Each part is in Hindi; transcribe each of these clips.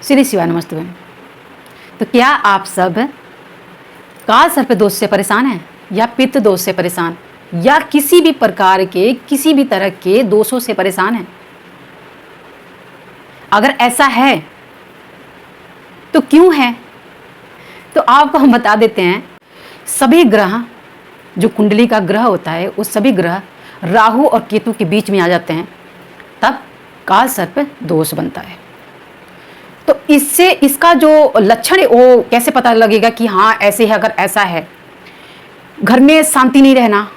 श्री शिवाय नमस्ते बहन। तो क्या आप सब काल सर्प दोष से परेशान हैं या पित्त दोष से परेशान या किसी भी प्रकार के किसी भी तरह के दोषों से परेशान हैं? अगर ऐसा है तो क्यों है? तो आपको हम बता देते हैं। सभी ग्रह जो कुंडली का ग्रह होता है वो सभी ग्रह राहु और केतु के बीच में आ जाते हैं, तब काल सर्प दोष बनता है। तो इससे इसका जो लक्षण है वो कैसे पता लगेगा कि हाँ ऐसे है? अगर ऐसा है, घर में शांति नहीं रहना,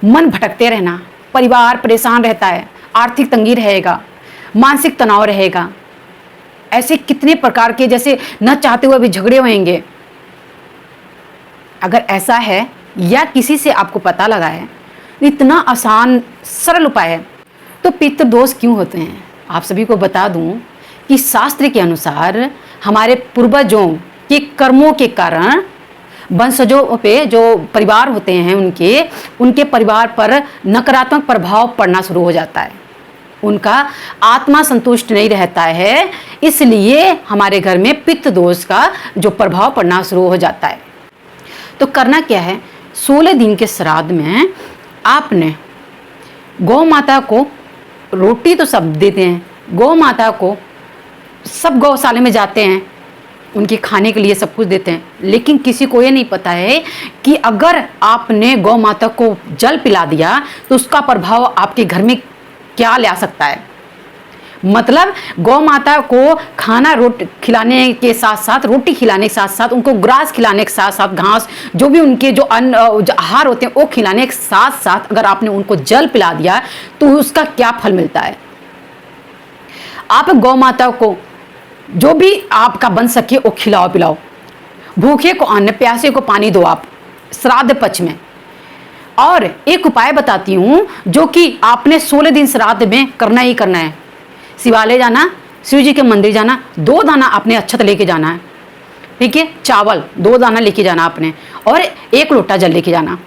मन भटकते रहना, परिवार परेशान रहता है, आर्थिक तंगी रहेगा, मानसिक तनाव रहेगा, ऐसे कितने प्रकार के जैसे न चाहते हुए भी झगड़े होंगे। अगर ऐसा है या किसी से आपको पता लगा है, इतना आसान सरल उपाय है। तो पित्त दोष क्यों होते हैं आप सभी को बता दूं कि शास्त्र के अनुसार हमारे पूर्वजों के कर्मों के कारण वंशजों पे जो परिवार होते हैं उनके परिवार पर नकारात्मक प्रभाव पड़ना शुरू हो जाता है। उनका आत्मा संतुष्ट नहीं रहता है, इसलिए हमारे घर में पित्त दोष का जो प्रभाव पड़ना शुरू हो जाता है। तो करना क्या है? 16 दिन के श्राद्ध में आपने गौ माता को रोटी तो सब देते हैं, गौ माता को सब गौशाले में जाते हैं, उनके खाने के लिए सब कुछ देते हैं, लेकिन किसी को ये नहीं पता है कि अगर आपने गौ माता को जल पिला दिया तो उसका प्रभाव आपके घर में क्या ले आ सकता है। मतलब गौ माता को खाना रोटी खिलाने के साथ साथ, रोटी खिलाने के साथ साथ, उनको ग्रास खिलाने के साथ साथ, घास जो भी उनके जो अन्न जो आहार होते हैं वो खिलाने के साथ साथ अगर आपने उनको जल पिला दिया तो उसका क्या फल मिलता है। आप गौ माता को जो भी आपका बन सके वो खिलाओ पिलाओ, भूखे को अन्न, प्यासे को पानी दो आप श्राद्ध पक्ष में। और एक उपाय बताती हूँ जो कि आपने 16 दिन श्राद्ध में करना ही करना है। शिवालय जाना, शिव जी के मंदिर जाना, 2 दाना आपने अक्षत लेके जाना है, ठीक है। चावल 2 दाना लेके जाना आपने, और 1 लोटा जल लेके जाना।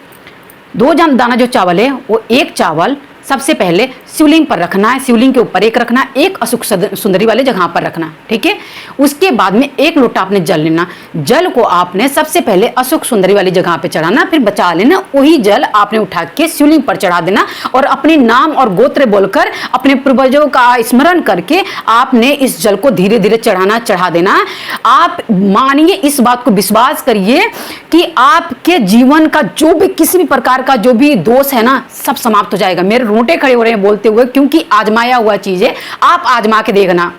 2 दाना जो चावल है वो 1 चावल सबसे पहले शिवलिंग पर रखना है, शिवलिंग के ऊपर 1 रखना, 1 अशुक सुंदरी वाले जगह पर रखना, ठीक है। उसके बाद में 1 लोटा आपने जल लेना। जल को आपने सबसे पहले अशुक सुंदरी वाली जगह पे चढ़ाना, फिर बचा लेना, वही जल आपने उठा के शिवलिंग पर चढ़ा देना और अपने नाम और गोत्र बोलकर अपने पूर्वजों का स्मरण करके आपने इस जल को धीरे धीरे चढ़ा देना। आप मानिए, इस बात को विश्वास करिए कि आपके जीवन का जो भी किसी भी प्रकार का जो भी दोष है ना, सब समाप्त हो जाएगा। मेरे रोंगटे खड़े हो रहे हैं बोलते हुए, क्योंकि आजमाया हुआ चीज है, आप आजमा के देखना।